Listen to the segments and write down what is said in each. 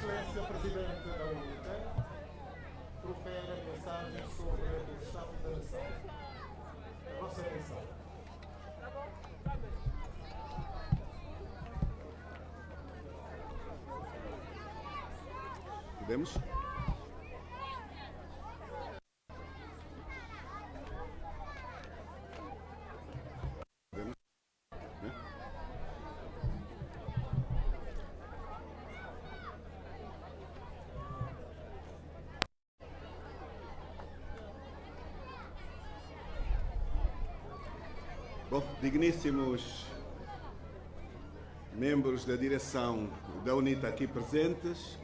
Excelência Presidente da UNITA profere a mensagem sobre o Estado da Nação. A vossa atenção. Podemos? Bom, digníssimos membros da direção da UNITA aqui presentes,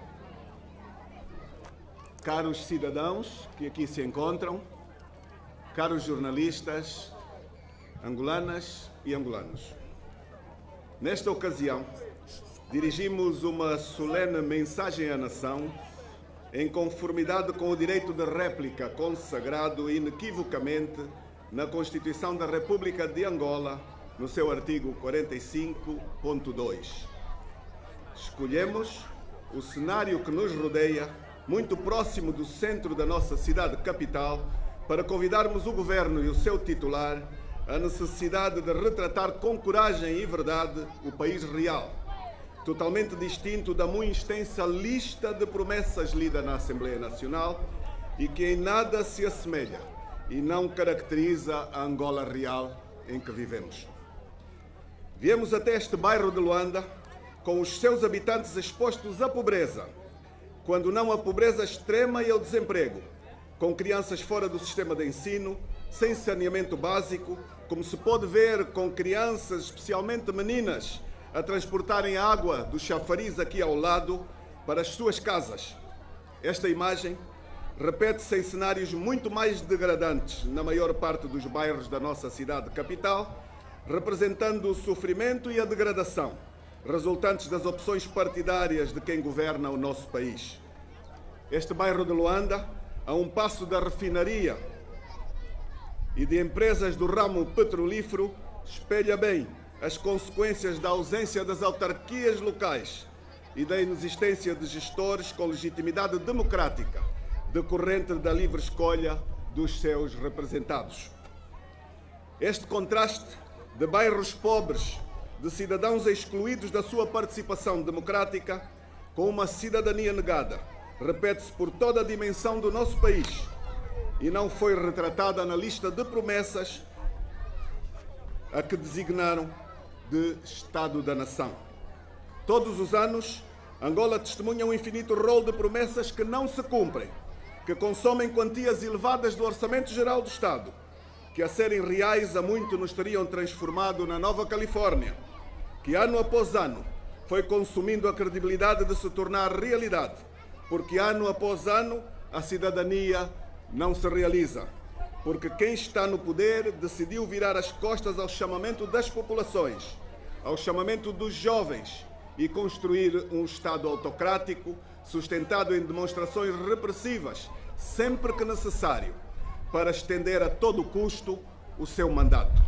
caros cidadãos que aqui se encontram, caros jornalistas, angolanas e angolanos. Nesta ocasião, dirigimos uma solene mensagem à nação em conformidade com o direito de réplica consagrado inequivocamente na Constituição da República de Angola, no seu artigo 45.2. Escolhemos o cenário que nos rodeia, muito próximo do centro da nossa cidade capital, para convidarmos o Governo e o seu titular à necessidade de retratar com coragem e verdade o país real, totalmente distinto da muito extensa lista de promessas lida na Assembleia Nacional e que em nada se assemelha e não caracteriza a Angola real em que vivemos. Viemos até este bairro de Luanda com os seus habitantes expostos à pobreza, quando não à pobreza extrema e ao desemprego, com crianças fora do sistema de ensino, sem saneamento básico, como se pode ver com crianças, especialmente meninas, a transportarem água do chafariz aqui ao lado para as suas casas. Esta imagem repete-se em cenários muito mais degradantes na maior parte dos bairros da nossa cidade capital, representando o sofrimento e a degradação resultantes das opções partidárias de quem governa o nosso país. Este bairro de Luanda, a um passo da refinaria e de empresas do ramo petrolífero, espelha bem as consequências da ausência das autarquias locais e da inexistência de gestores com legitimidade democrática, decorrente da livre escolha dos seus representados. Este contraste de bairros pobres, de cidadãos excluídos da sua participação democrática, com uma cidadania negada, repete-se por toda a dimensão do nosso país e não foi retratada na lista de promessas a que designaram de Estado da Nação. Todos os anos, Angola testemunha um infinito rol de promessas que não se cumprem, que consomem quantias elevadas do Orçamento Geral do Estado, que a serem reais há muito nos teriam transformado na Nova Califórnia, que ano após ano foi consumindo a credibilidade de se tornar realidade, porque ano após ano a cidadania não se realiza, porque quem está no poder decidiu virar as costas ao chamamento das populações, ao chamamento dos jovens e construir um Estado autocrático, sustentado em demonstrações repressivas, sempre que necessário, para estender a todo custo o seu mandato.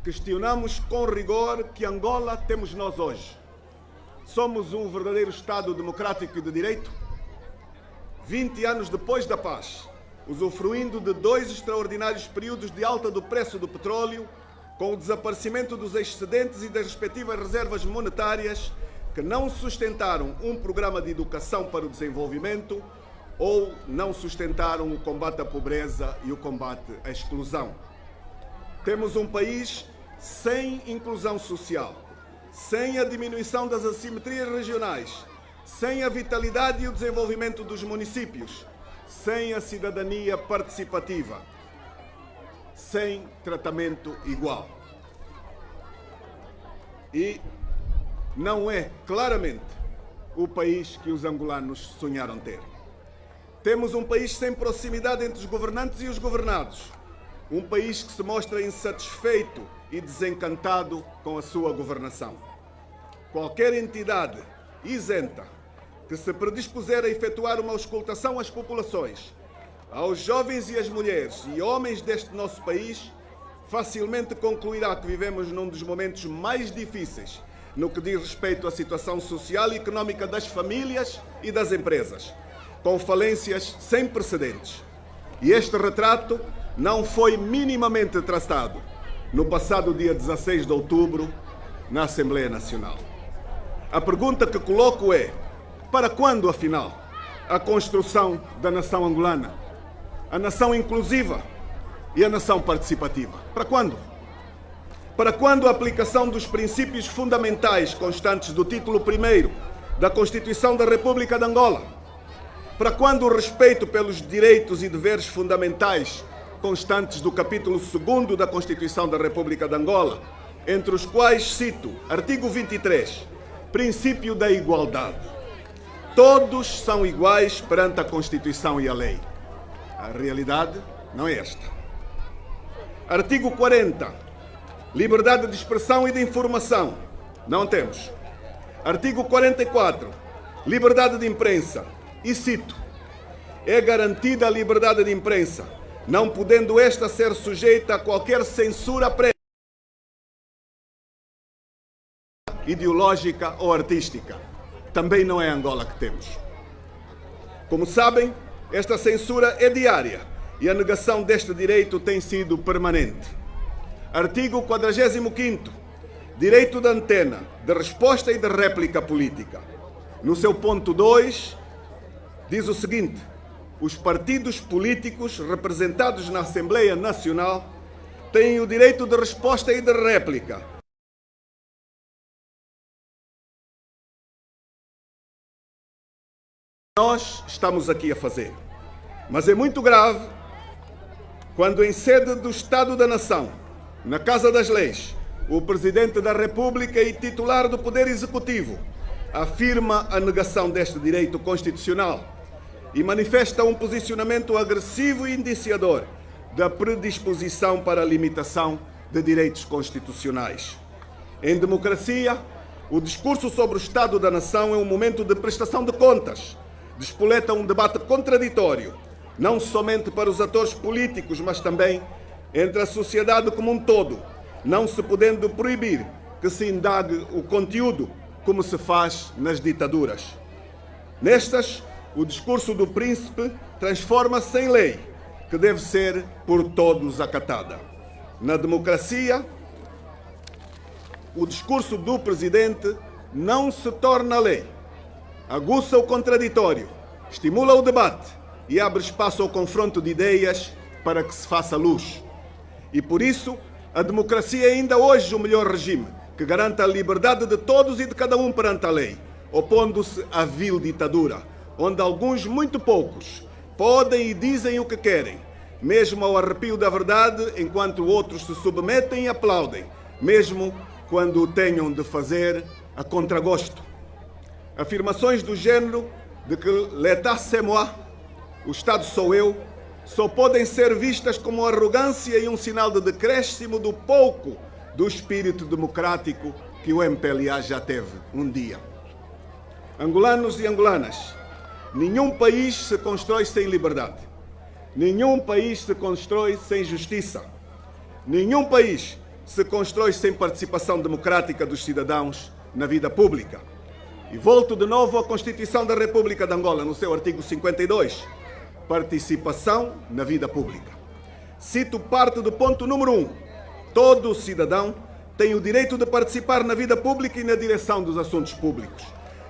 Questionamos com rigor que Angola temos nós hoje. Somos um verdadeiro Estado democrático e de direito? 20 anos depois da paz, usufruindo de 2 extraordinários períodos de alta do preço do petróleo, com o desaparecimento dos excedentes e das respectivas reservas monetárias, que não sustentaram um programa de educação para o desenvolvimento ou não sustentaram o combate à pobreza e o combate à exclusão. Temos um país sem inclusão social, sem a diminuição das assimetrias regionais, sem a vitalidade e o desenvolvimento dos municípios, sem a cidadania participativa, sem tratamento igual. E não é, claramente, o país que os angolanos sonharam ter. Temos um país sem proximidade entre os governantes e os governados. Um país que se mostra insatisfeito e desencantado com a sua governação. Qualquer entidade isenta que se predispuser a efetuar uma auscultação às populações, aos jovens e às mulheres e homens deste nosso país, facilmente concluirá que vivemos num dos momentos mais difíceis no que diz respeito à situação social e económica das famílias e das empresas, com falências sem precedentes. E este retrato não foi minimamente tratado no passado dia 16 de outubro, na Assembleia Nacional. A pergunta que coloco é: para quando, afinal, a construção da nação angolana, a nação inclusiva e a nação participativa? Para quando? Para quando a aplicação dos princípios fundamentais constantes do título 1º da Constituição da República de Angola? Para quando o respeito pelos direitos e deveres fundamentais constantes do capítulo 2º da Constituição da República de Angola, entre os quais cito artigo 23, princípio da igualdade. Todos são iguais perante a Constituição e a lei. A realidade não é esta. Artigo 40, liberdade de expressão e de informação. Não temos. Artigo 44, liberdade de imprensa. E cito: é garantida a liberdade de imprensa, não podendo esta ser sujeita a qualquer censura prévia, ideológica ou artística. Também não é Angola que temos. Como sabem, esta censura é diária e a negação deste direito tem sido permanente. Artigo 45º, direito de antena, de resposta e de réplica política. No seu ponto 2, diz o seguinte: os partidos políticos representados na Assembleia Nacional têm o direito de resposta e de réplica. Nós estamos aqui a fazer. Mas é muito grave quando, em sede do Estado da Nação, na Casa das Leis, o Presidente da República e titular do Poder Executivo afirma a negação deste direito constitucional e manifesta um posicionamento agressivo e indiciador da predisposição para a limitação de direitos constitucionais. Em democracia, o discurso sobre o Estado da Nação é um momento de prestação de contas, despoleta um debate contraditório, não somente para os atores políticos, mas também entre a sociedade como um todo, não se podendo proibir que se indague o conteúdo, como se faz nas ditaduras. Nestas, o discurso do príncipe transforma-se em lei, que deve ser por todos acatada. Na democracia, o discurso do presidente não se torna lei, aguça o contraditório, estimula o debate e abre espaço ao confronto de ideias para que se faça luz. E por isso, a democracia é ainda hoje o melhor regime, que garante a liberdade de todos e de cada um perante a lei, opondo-se à vil ditadura, onde alguns, muito poucos, podem e dizem o que querem, mesmo ao arrepio da verdade, enquanto outros se submetem e aplaudem, mesmo quando o tenham de fazer a contragosto. Afirmações do género de que l'état c'est moi, o Estado sou eu, só podem ser vistas como arrogância e um sinal de decréscimo do pouco do espírito democrático que o MPLA já teve um dia. Angolanos e angolanas, nenhum país se constrói sem liberdade. Nenhum país se constrói sem justiça. Nenhum país se constrói sem participação democrática dos cidadãos na vida pública. E volto de novo à Constituição da República de Angola, no seu artigo 52, participação na vida pública. Cito parte do ponto número 1. Todo cidadão tem o direito de participar na vida pública e na direção dos assuntos públicos,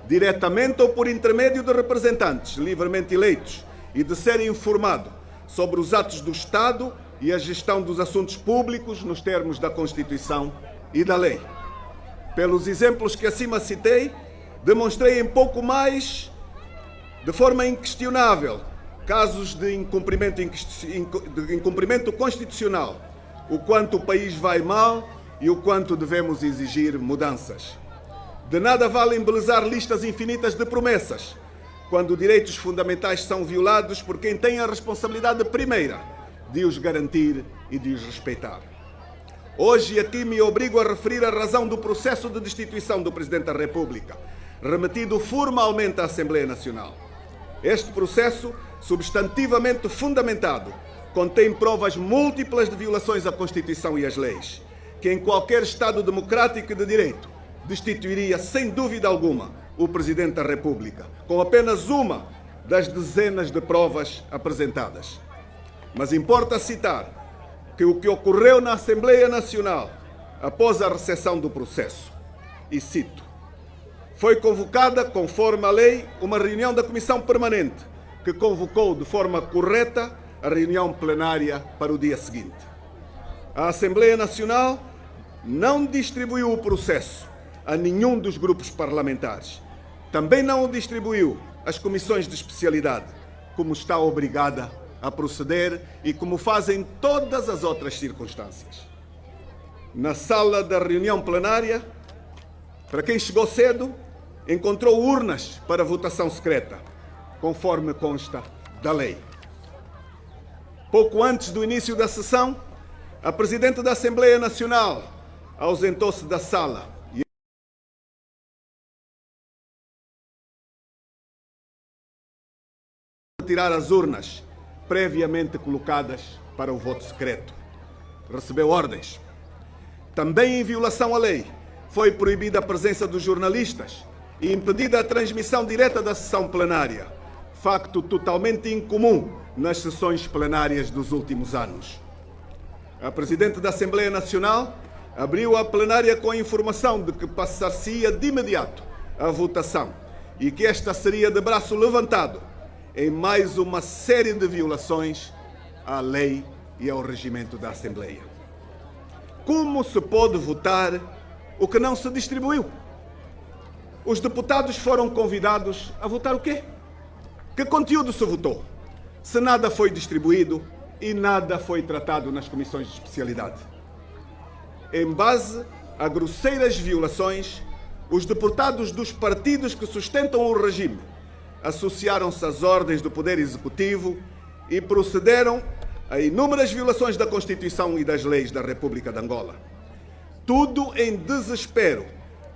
diretamente ou por intermédio de representantes livremente eleitos, e de ser informado sobre os atos do Estado e a gestão dos assuntos públicos nos termos da Constituição e da lei. Pelos exemplos que acima citei, demonstrei em pouco mais, de forma inquestionável, casos de incumprimento constitucional, o quanto o país vai mal e o quanto devemos exigir mudanças. De nada vale embelezar listas infinitas de promessas, quando direitos fundamentais são violados por quem tem a responsabilidade primeira de os garantir e de os respeitar. Hoje aqui me obrigo a referir a razão do processo de destituição do Presidente da República, remetido formalmente à Assembleia Nacional. Este processo, substantivamente fundamentado, contém provas múltiplas de violações à Constituição e às leis, que em qualquer Estado democrático e de direito destituiria, sem dúvida alguma, o Presidente da República, com apenas uma das dezenas de provas apresentadas. Mas importa citar que o que ocorreu na Assembleia Nacional após a recepção do processo, e cito: foi convocada, conforme a lei, uma reunião da Comissão Permanente, que convocou de forma correta a reunião plenária para o dia seguinte. A Assembleia Nacional não distribuiu o processo a nenhum dos grupos parlamentares. Também não o distribuiu às comissões de especialidade, como está obrigada a proceder e como fazem todas as outras circunstâncias. Na sala da reunião plenária, para quem chegou cedo, encontrou urnas para votação secreta, conforme consta da lei. Pouco antes do início da sessão, a Presidente da Assembleia Nacional ausentou-se da sala e retirar as urnas previamente colocadas para o voto secreto. Recebeu ordens. Também em violação à lei, foi proibida a presença dos jornalistas e impedida a transmissão direta da sessão plenária, facto totalmente incomum nas sessões plenárias dos últimos anos. A Presidente da Assembleia Nacional abriu a plenária com a informação de que passar-se-ia de imediato a votação e que esta seria de braço levantado em mais uma série de violações à lei e ao regimento da Assembleia. Como se pode votar o que não se distribuiu? Os deputados foram convidados a votar o quê? Que conteúdo se votou? Se nada foi distribuído e nada foi tratado nas comissões de especialidade. Em base a grosseiras violações, os deputados dos partidos que sustentam o regime associaram-se às ordens do Poder Executivo e procederam a inúmeras violações da Constituição e das leis da República de Angola. Tudo em desespero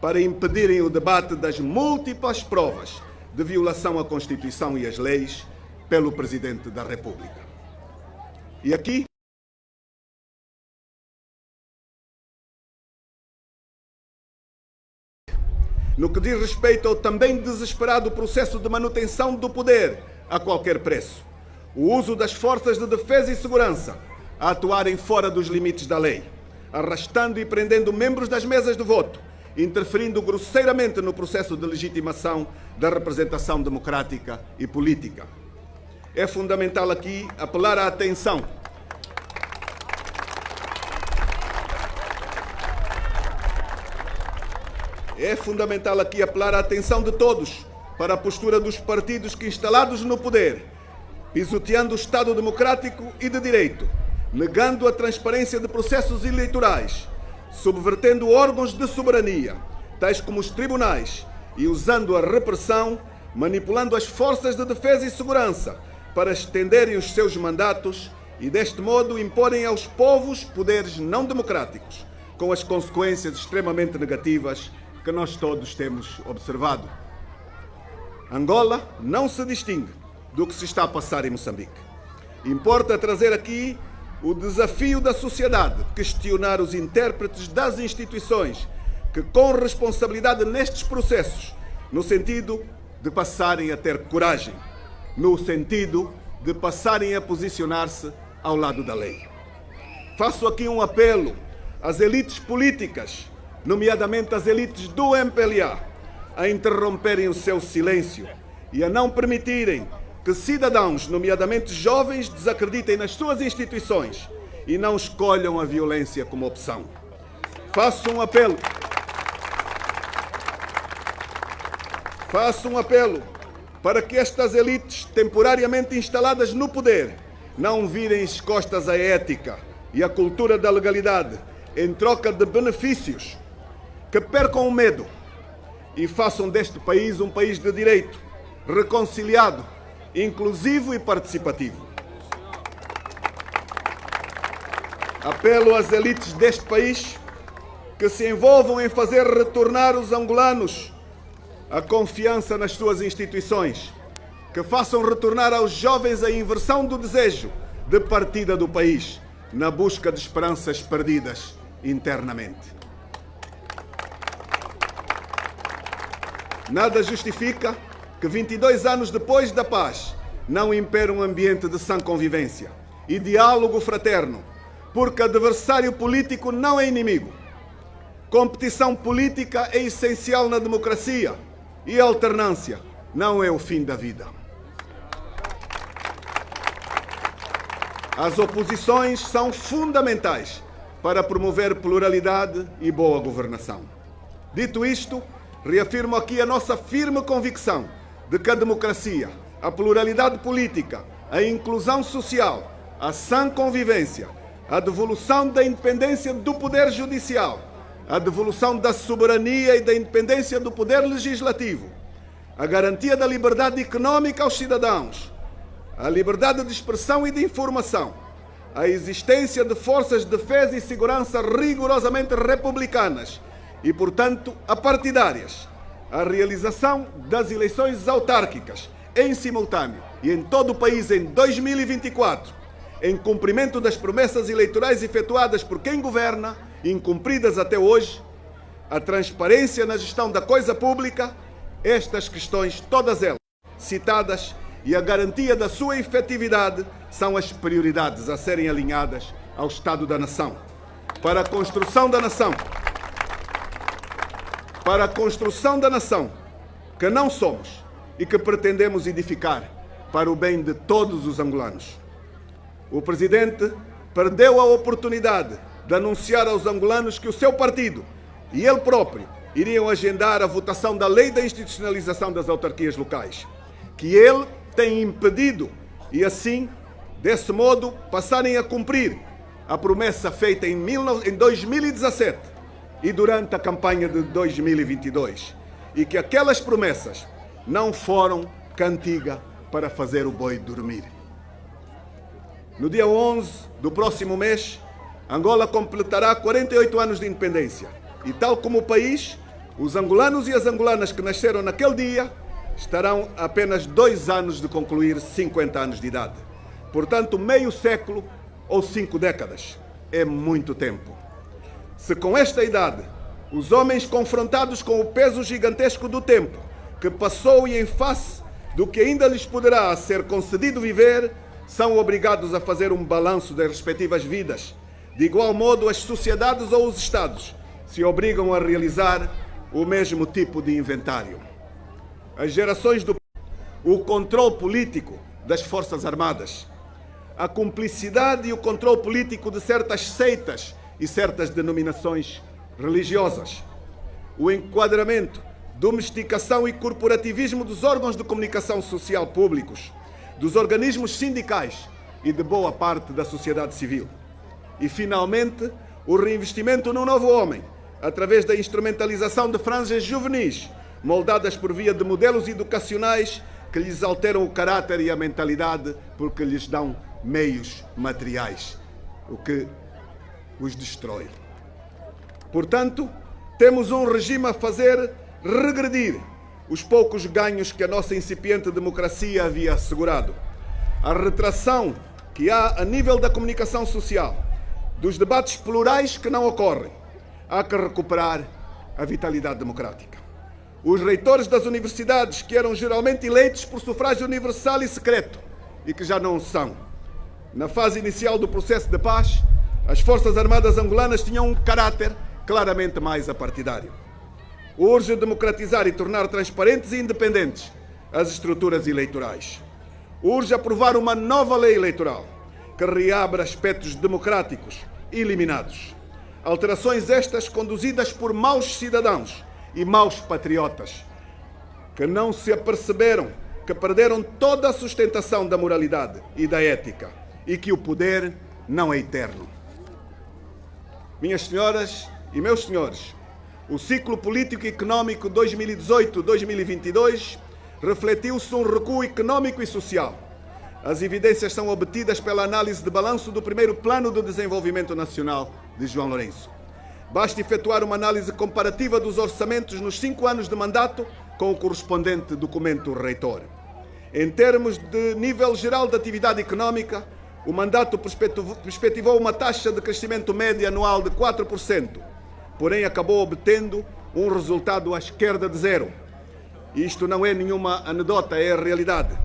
para impedirem o debate das múltiplas provas de violação à Constituição e às leis pelo Presidente da República. E aqui, no que diz respeito ao também desesperado processo de manutenção do poder a qualquer preço, o uso das forças de defesa e segurança a atuarem fora dos limites da lei, arrastando e prendendo membros das mesas de voto, interferindo grosseiramente no processo de legitimação da representação democrática e política. É fundamental aqui apelar à atenção de todos para a postura dos partidos que, instalados no poder, pisoteando o Estado democrático e de direito, negando a transparência de processos eleitorais, subvertendo órgãos de soberania, tais como os tribunais, e usando a repressão, manipulando as forças de defesa e segurança para estenderem os seus mandatos e, deste modo, imporem aos povos poderes não democráticos, com as consequências extremamente negativas que nós todos temos observado. Angola não se distingue do que se está a passar em Moçambique. Importa trazer aqui o desafio da sociedade, questionar os intérpretes das instituições que, com responsabilidade nestes processos, no sentido de passarem a ter coragem, no sentido de passarem a posicionar-se ao lado da lei. Faço aqui um apelo às elites políticas, nomeadamente às elites do MPLA, a interromperem o seu silêncio e a não permitirem que cidadãos, nomeadamente jovens, desacreditem nas suas instituições e não escolham a violência como opção. Faço um apelo para que estas elites, temporariamente instaladas no poder, não virem as costas à ética e à cultura da legalidade em troca de benefícios, que percam o medo e façam deste país um país de direito, reconciliado, inclusivo e participativo. Apelo às elites deste país que se envolvam em fazer retornar os angolanos a confiança nas suas instituições, que façam retornar aos jovens a inversão do desejo de partida do país, na busca de esperanças perdidas internamente. Nada justifica que 22 anos depois da paz não impere um ambiente de sã convivência e diálogo fraterno, porque adversário político não é inimigo. Competição política é essencial na democracia e a alternância não é o fim da vida. As oposições são fundamentais para promover pluralidade e boa governação. Dito isto, reafirmo aqui a nossa firme convicção de que a democracia, a pluralidade política, a inclusão social, a sã convivência, a devolução da independência do poder judicial, a devolução da soberania e da independência do poder legislativo, a garantia da liberdade econômica aos cidadãos, a liberdade de expressão e de informação, a existência de forças de defesa e segurança rigorosamente republicanas e, portanto, apartidárias, a realização das eleições autárquicas em simultâneo e em todo o país em 2024, em cumprimento das promessas eleitorais efetuadas por quem governa, incumpridas até hoje, a transparência na gestão da coisa pública, estas questões, todas elas citadas, e a garantia da sua efetividade são as prioridades a serem alinhadas ao Estado da Nação. Para a construção da nação que não somos e que pretendemos edificar para o bem de todos os angolanos. O Presidente perdeu a oportunidade de anunciar aos angolanos que o seu partido e ele próprio iriam agendar a votação da Lei da Institucionalização das Autarquias Locais, que ele tem impedido e, assim, desse modo, passarem a cumprir a promessa feita em 2017 e durante a campanha de 2022, e que aquelas promessas não foram cantiga para fazer o boi dormir. No dia 11 do próximo mês, Angola completará 48 anos de independência e, tal como o país, os angolanos e as angolanas que nasceram naquele dia estarão a apenas 2 anos de concluir 50 anos de idade. Portanto, meio século ou 5 décadas. É muito tempo. Se com esta idade, os homens confrontados com o peso gigantesco do tempo que passou e em face do que ainda lhes poderá ser concedido viver, são obrigados a fazer um balanço das respectivas vidas, de igual modo as sociedades ou os Estados se obrigam a realizar o mesmo tipo de inventário. As gerações o controle político das Forças Armadas, a cumplicidade e o controle político de certas seitas e certas denominações religiosas, o enquadramento, domesticação e corporativismo dos órgãos de comunicação social públicos, dos organismos sindicais e de boa parte da sociedade civil. E, finalmente, o reinvestimento no novo homem, através da instrumentalização de franjas juvenis, moldadas por via de modelos educacionais que lhes alteram o caráter e a mentalidade porque lhes dão meios materiais, o que os destrói. Portanto, temos um regime a fazer regredir os poucos ganhos que a nossa incipiente democracia havia assegurado. A retração que há a nível da comunicação social, dos debates plurais que não ocorrem, há que recuperar a vitalidade democrática. Os reitores das universidades, que eram geralmente eleitos por sufrágio universal e secreto, e que já não são. Na fase inicial do processo de paz, as Forças Armadas angolanas tinham um caráter claramente mais apartidário. Urge democratizar e tornar transparentes e independentes as estruturas eleitorais. Urge aprovar uma nova lei eleitoral que reabra aspectos democráticos eliminados. Alterações estas conduzidas por maus cidadãos e maus patriotas que não se aperceberam que perderam toda a sustentação da moralidade e da ética e que o poder não é eterno. Minhas senhoras e meus senhores, o ciclo político e económico 2018-2022 refletiu-se um recuo económico e social. As evidências são obtidas pela análise de balanço do primeiro Plano de Desenvolvimento Nacional de João Lourenço. Basta efetuar uma análise comparativa dos orçamentos nos 5 anos de mandato com o correspondente documento reitor. Em termos de nível geral de atividade económica, o mandato perspectivou uma taxa de crescimento média anual de 4%, porém acabou obtendo um resultado à esquerda de zero. Isto não é nenhuma anedota, é a realidade.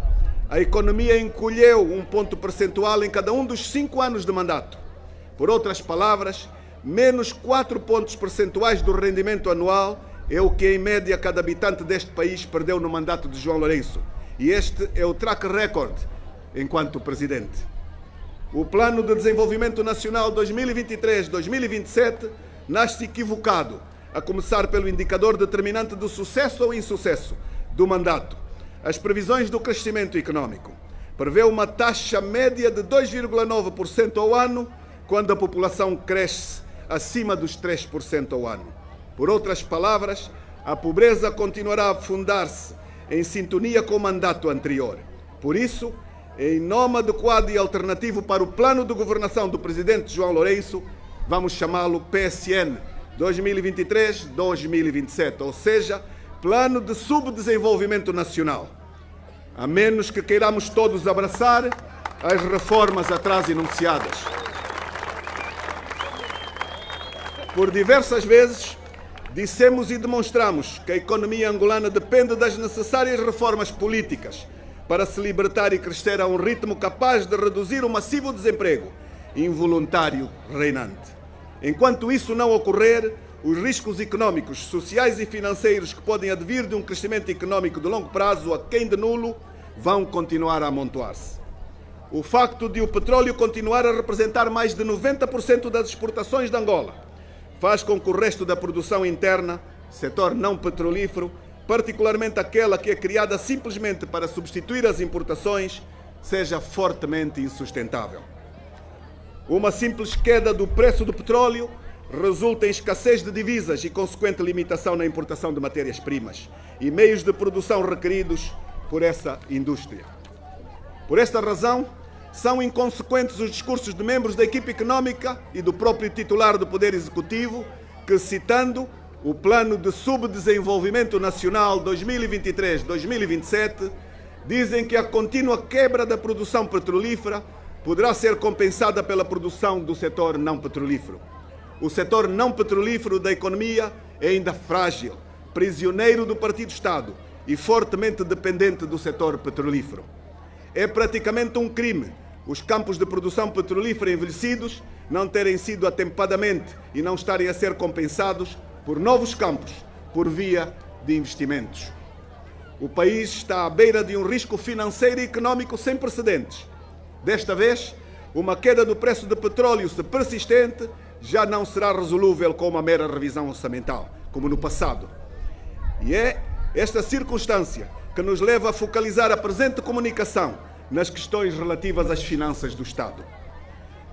A economia encolheu 1 ponto percentual em cada um dos 5 anos de mandato. Por outras palavras, menos 4 pontos percentuais do rendimento anual é o que, em média, cada habitante deste país perdeu no mandato de João Lourenço. E este é o track record enquanto presidente. O Plano de Desenvolvimento Nacional 2023-2027 nasce equivocado, a começar pelo indicador determinante do sucesso ou insucesso do mandato. As previsões do crescimento económico prevê uma taxa média de 2,9% ao ano, quando a população cresce acima dos 3% ao ano. Por outras palavras, a pobreza continuará a afundar-se em sintonia com o mandato anterior. Por isso, em nome adequado e alternativo para o plano de governação do presidente João Lourenço, vamos chamá-lo PSN 2023-2027, ou seja, Plano de Subdesenvolvimento Nacional. A menos que queiramos todos abraçar as reformas atrás enunciadas. Por diversas vezes, dissemos e demonstramos que a economia angolana depende das necessárias reformas políticas para se libertar e crescer a um ritmo capaz de reduzir o massivo desemprego involuntário reinante. Enquanto isso não ocorrer, os riscos económicos, sociais e financeiros que podem advir de um crescimento económico de longo prazo, aquém de nulo, vão continuar a amontoar-se. O facto de o petróleo continuar a representar mais de 90% das exportações de Angola faz com que o resto da produção interna, setor não petrolífero, particularmente aquela que é criada simplesmente para substituir as importações, seja fortemente insustentável. Uma simples queda do preço do petróleo resulta em escassez de divisas e consequente limitação na importação de matérias-primas e meios de produção requeridos por essa indústria. Por esta razão, são inconsequentes os discursos de membros da equipe económica e do próprio titular do Poder Executivo que, citando o Plano de Subdesenvolvimento Nacional 2023-2027, dizem que a contínua quebra da produção petrolífera poderá ser compensada pela produção do setor não petrolífero. O setor não petrolífero da economia é ainda frágil, prisioneiro do Partido-Estado e fortemente dependente do setor petrolífero. É praticamente um crime os campos de produção petrolífera envelhecidos não terem sido atempadamente e não estarem a ser compensados por novos campos, por via de investimentos. O país está à beira de um risco financeiro e económico sem precedentes. Desta vez, uma queda do preço do petróleo, se persistente, já não será resolúvel com uma mera revisão orçamental, como no passado. E é esta circunstância que nos leva a focalizar a presente comunicação nas questões relativas às finanças do Estado.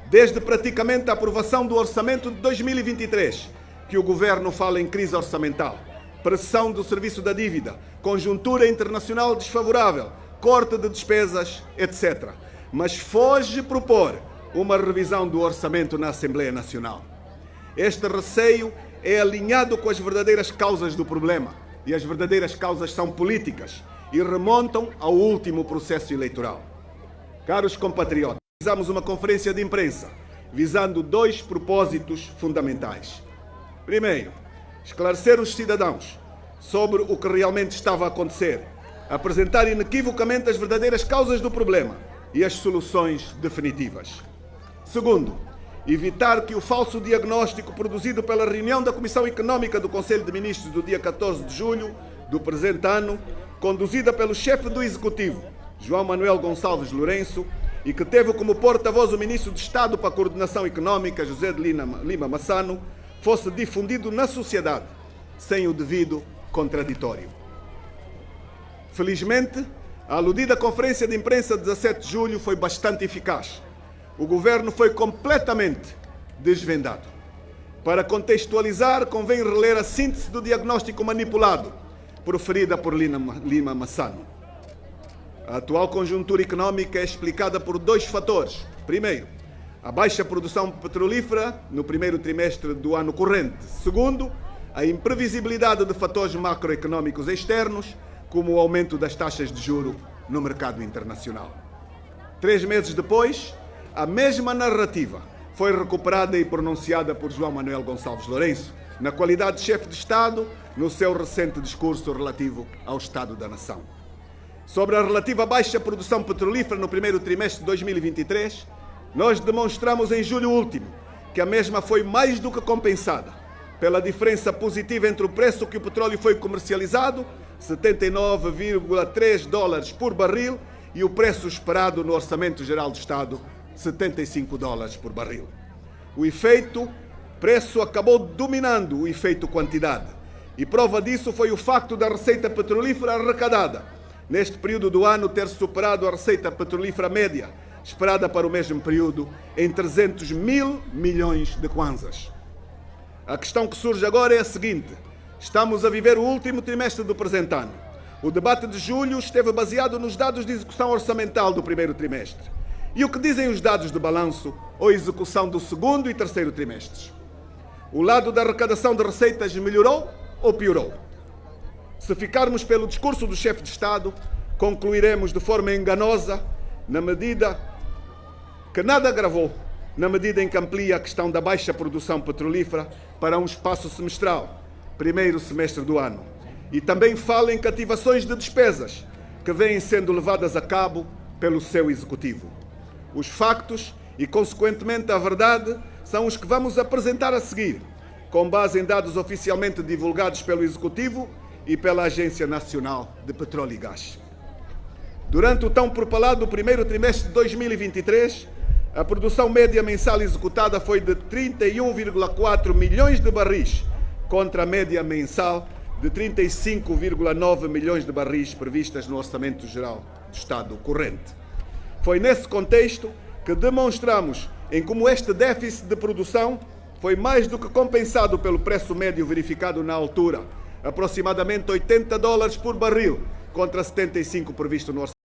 Desde praticamente a aprovação do orçamento de 2023, que o Governo fala em crise orçamental, pressão do serviço da dívida, conjuntura internacional desfavorável, corte de despesas, etc. Mas foge propor uma revisão do orçamento na Assembleia Nacional. Este receio é alinhado com as verdadeiras causas do problema, e as verdadeiras causas são políticas e remontam ao último processo eleitoral. Caros compatriotas, realizamos uma conferência de imprensa visando 2 propósitos fundamentais. Primeiro, esclarecer os cidadãos sobre o que realmente estava a acontecer, apresentar inequivocamente as verdadeiras causas do problema e as soluções definitivas. Segundo, evitar que o falso diagnóstico produzido pela reunião da Comissão Económica do Conselho de Ministros do dia 14 de julho do presente ano, conduzida pelo chefe do Executivo, João Manuel Gonçalves Lourenço, e que teve como porta-voz o Ministro de Estado para a Coordenação Económica, José de Lima Massano, fosse difundido na sociedade, sem o devido contraditório. Felizmente, a aludida conferência de imprensa de 17 de julho foi bastante eficaz. O Governo foi completamente desvendado. Para contextualizar, convém reler a síntese do diagnóstico manipulado, proferida por Lima Massano. A atual conjuntura económica é explicada por 2 fatores. Primeiro, a baixa produção petrolífera no primeiro trimestre do ano corrente. Segundo, a imprevisibilidade de fatores macroeconómicos externos, como o aumento das taxas de juros no mercado internacional. 3 meses depois, a mesma narrativa foi recuperada e pronunciada por João Manuel Gonçalves Lourenço, na qualidade de chefe de Estado, no seu recente discurso relativo ao Estado da Nação. Sobre a relativa baixa produção petrolífera no primeiro trimestre de 2023, nós demonstramos em julho último que a mesma foi mais do que compensada pela diferença positiva entre o preço que o petróleo foi comercializado, 79,3 dólares por barril, e o preço esperado no Orçamento Geral do Estado, 75 dólares por barril. O efeito preço acabou dominando o efeito quantidade, e prova disso foi o facto da receita petrolífera arrecadada neste período do ano ter superado a receita petrolífera média, esperada para o mesmo período, em 300 mil milhões de kwanzas. A questão que surge agora é a seguinte: estamos a viver o último trimestre do presente ano. O debate de julho esteve baseado nos dados de execução orçamental do primeiro trimestre. E o que dizem os dados de balanço ou execução do segundo e terceiro trimestres? O lado da arrecadação de receitas melhorou ou piorou? Se ficarmos pelo discurso do chefe de Estado, concluiremos de forma enganosa, na medida que nada agravou, na medida em que amplia a questão da baixa produção petrolífera para um espaço semestral, primeiro semestre do ano. E também fala em cativações de despesas que vêm sendo levadas a cabo pelo seu Executivo. Os factos e, consequentemente, a verdade são os que vamos apresentar a seguir, com base em dados oficialmente divulgados pelo Executivo e pela Agência Nacional de Petróleo e Gás. Durante o tão propalado primeiro trimestre de 2023, a produção média mensal executada foi de 31,4 milhões de barris, contra a média mensal de 35,9 milhões de barris previstas no Orçamento Geral do Estado corrente. Foi nesse contexto que demonstramos em como este déficit de produção foi mais do que compensado pelo preço médio verificado na altura, aproximadamente 80 dólares por barril, contra 75 previsto no Orçamento.